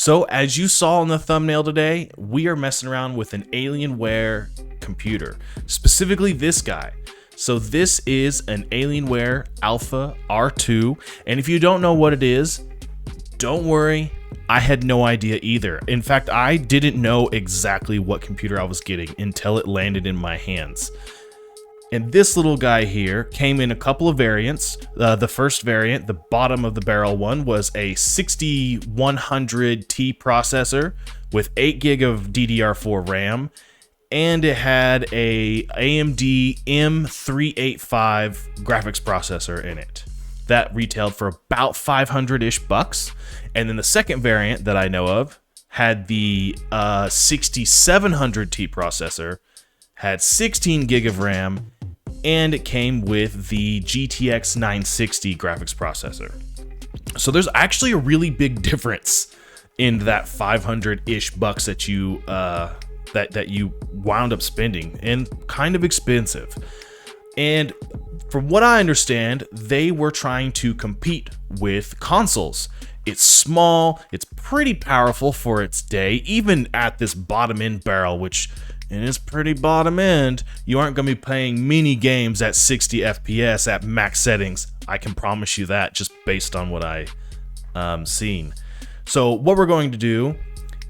So as you saw in the thumbnail today, we are messing around with an Alienware computer, specifically this guy. So this is an Alienware Alpha R2, and if you don't know what it is, don't worry, I had no idea either. In fact, I didn't know exactly what computer I was getting until it landed in my hands. And this little guy here came in a couple of variants. The first variant, the bottom of the barrel one, was a 6100T processor with 8 gig of DDR4 RAM, and it had a AMD M385 graphics processor in it. That retailed for about 500-ish bucks. And then the second variant that I know of had the 6700T processor, had 16 gig of RAM, and it came with the GTX 960 graphics processor. So there's actually a really big difference in that 500-ish bucks that you that you wound up spending, and kind of expensive. And from what I understand, they were trying to compete with consoles. It's small, it's pretty powerful for its day, even at this bottom end barrel, which it is pretty bottom end. You aren't going to be playing mini games at 60 FPS at max settings. I can promise you that, just based on what I seen. So what we're going to do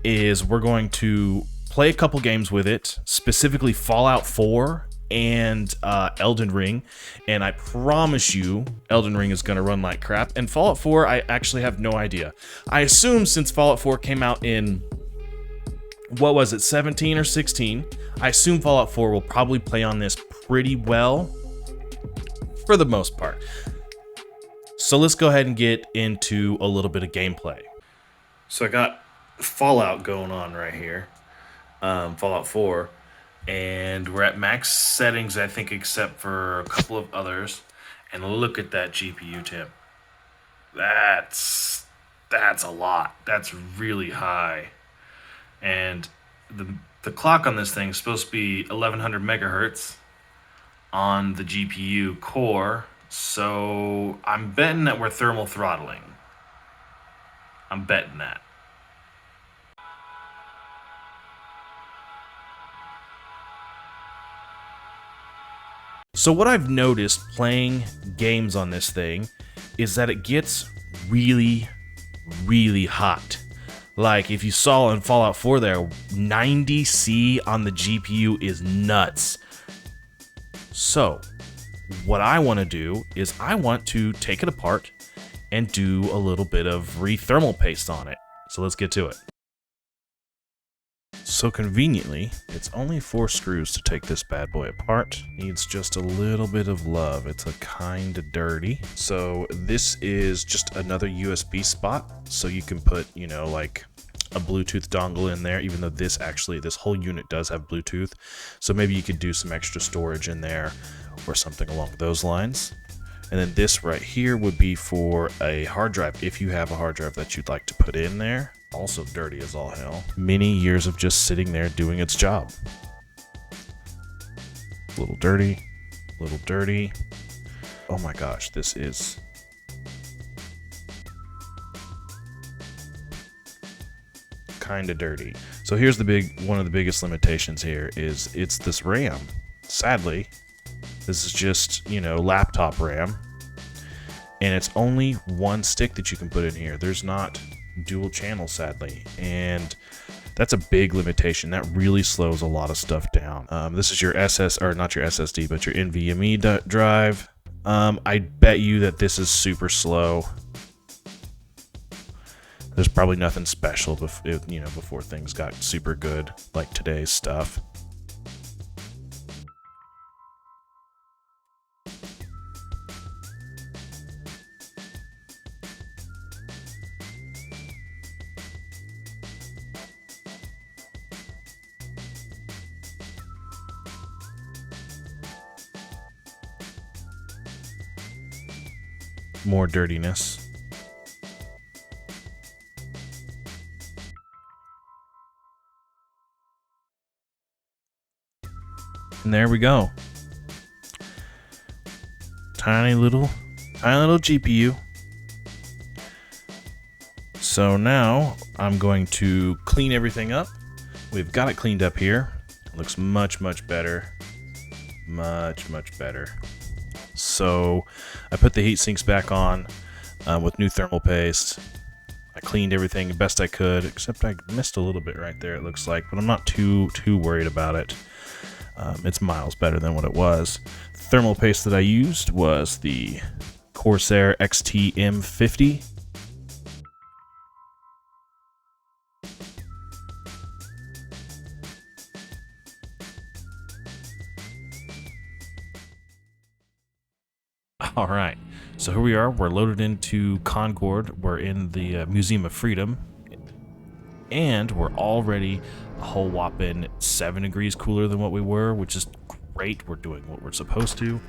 is we're going to play a couple games with it, specifically Fallout 4 and Elden Ring, and I promise you Elden Ring is going to run like crap. And Fallout 4, I actually have no idea. I assume since Fallout 4 came out in, what was it, 17 or 16, I assume Fallout 4 will probably play on this pretty well for the most part. So let's go ahead and get into a little bit of gameplay. So I got Fallout going on right here, Fallout 4, and we're at max settings, I think, except for a couple of others. And look at that GPU temp. That's a lot. That's really high. And the clock on this thing is supposed to be 1100 megahertz on the GPU core. So I'm betting that we're thermal throttling. I'm betting that. So what I've noticed playing games on this thing is that it gets really, really hot. Like if you saw in Fallout 4 there, 90C on the GPU is nuts. So what I want to do is I want to take it apart and do a little bit of re-thermal paste on it. So let's get to it. So conveniently, it's only 4 screws to take this bad boy apart. Needs just a little bit of love. It's a kind of dirty. So this is just another USB spot. So you can put, you know, like a Bluetooth dongle in there, even though this whole unit does have Bluetooth. So maybe you could do some extra storage in there or something along those lines. And then this right here would be for a hard drive, if you have a hard drive that you'd like to put in there. Also dirty as all hell. Many years of just sitting there doing its job. Little dirty, little dirty. Oh my gosh, this is kind of dirty. So here's one of the biggest limitations here is it's this RAM. Sadly, this is just, you know, laptop RAM, and it's only one stick that you can put in here. There's not dual channel, sadly, and that's a big limitation. That really slows a lot of stuff down. This is your not your SSD, but your NVMe drive. I bet you that this is super slow. There's probably nothing special before things got super good like today's stuff. More dirtiness. And there we go. Tiny little GPU. So now I'm going to clean everything up. We've got it cleaned up here. It looks much, much better. Much, much better. So I put the heat sinks back on with new thermal paste. I cleaned everything the best I could, except I missed a little bit right there, it looks like, but I'm not too worried about it. It's miles better than what it was. The thermal paste that I used was the Corsair XT-M50. All right, so here we are. We're loaded into Concord. We're in the Museum of Freedom, and we're already a whole whopping 7 degrees cooler than what we were, which is great. We're doing what we're supposed to.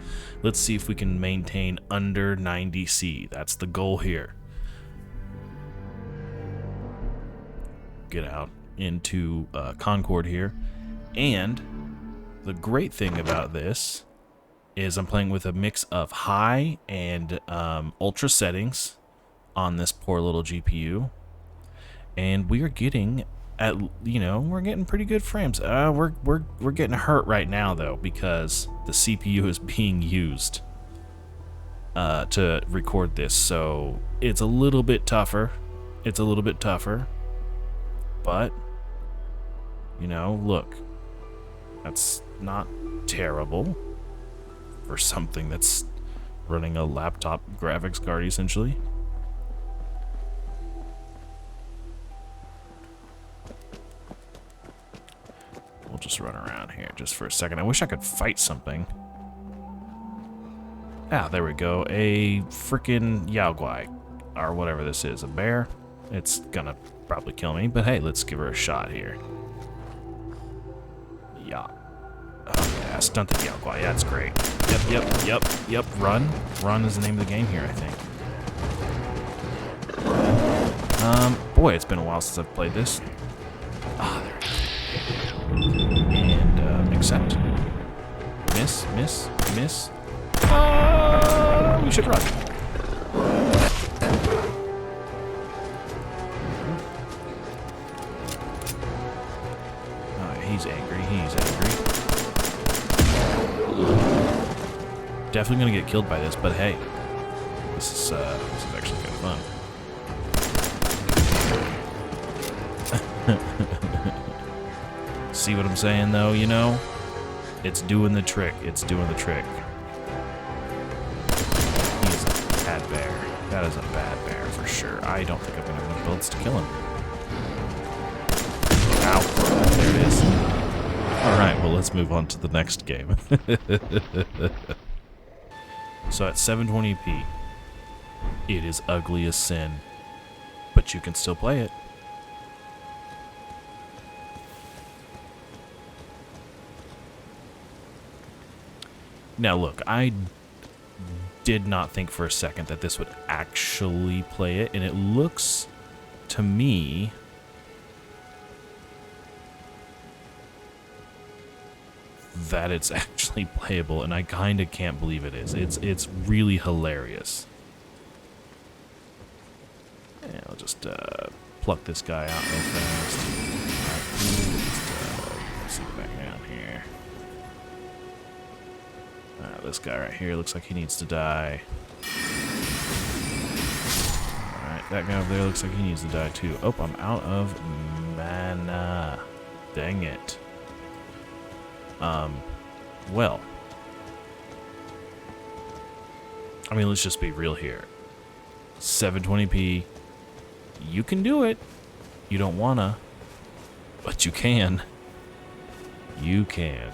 Let's see if we can maintain under 90°C. That's the goal here. Get out into Concord here, and the great thing about this is I'm playing with a mix of high and ultra settings on this poor little GPU, and we are getting we're getting pretty good frames. We're getting hurt right now though, because the CPU is being used to record this, so it's a little bit tougher. But look, that's not terrible for something that's running a laptop graphics card, essentially. We'll just run around here just for a second. I wish I could fight something. Ah, there we go. A freaking Yaoguai, or whatever this is. A bear? It's gonna probably kill me, but hey, let's give her a shot here. Yeah. Oh yeah, stunt the Yaoguai. That's great. Yep. Run. Run is the name of the game here, I think. Boy, it's been a while since I've played this. Ah, there it is. And, accept. Miss. We should run. He's angry. Definitely gonna get killed by this, but hey, this is actually kind of fun. See what I'm saying, though? It's doing the trick. He's a bad bear. That is a bad bear for sure. I don't think I'm gonna have enough bullets to kill him. Ow! There it is. All right. Well, let's move on to the next game. So at 720p, it is ugly as sin, but you can still play it. Now look, I did not think for a second that this would actually play it, and it looks to me that it's actually playable, and I kind of can't believe it is. It's really hilarious. Yeah, I'll just pluck this guy out real fast. Let's see back down here. This guy right here looks like he needs to die. Alright, that guy over there looks like he needs to die too. Oh, I'm out of mana. Dang it. Well, I mean, let's just be real here. 720p, you can do it. You don't wanna, but you can. You can.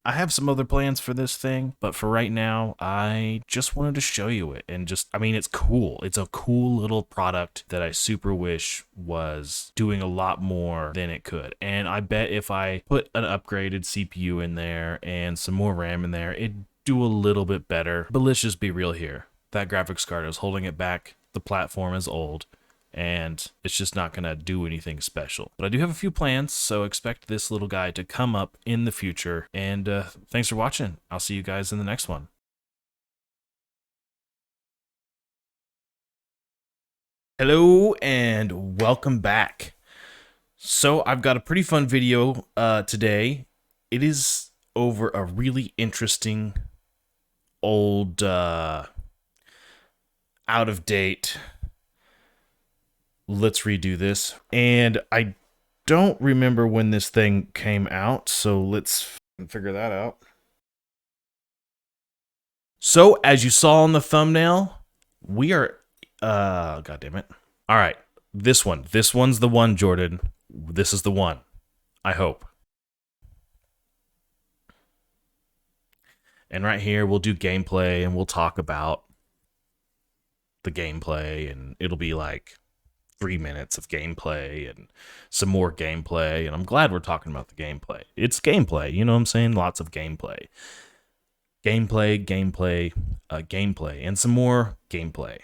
I have some other plans for this thing, but for right now, I just wanted to show you it, and I mean, it's cool. It's a cool little product that I super wish was doing a lot more than it could. And I bet if I put an upgraded CPU in there and some more RAM in there, it'd do a little bit better. But let's just be real here. That graphics card is holding it back. The platform is old, and it's just not gonna do anything special. But I do have a few plans, so expect this little guy to come up in the future. And thanks for watching. I'll see you guys in the next one. Hello and welcome back. So I've got a pretty fun video today. It is over a really interesting old out of date. Let's redo this. And I don't remember when this thing came out, so let's figure that out. So as you saw on the thumbnail, we are god damn it. All right. This one. This one's the one, Jordan. This is the one. I hope. And right here, we'll do gameplay and we'll talk about the gameplay. And it'll be like 3 minutes of gameplay and some more gameplay. And I'm glad we're talking about the gameplay. It's gameplay. You know what I'm saying? Lots of gameplay. Gameplay, and some more gameplay.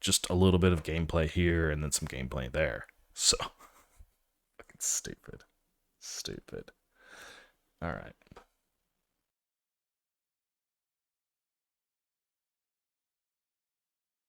Just a little bit of gameplay here and then some gameplay there. So, fucking stupid. All right.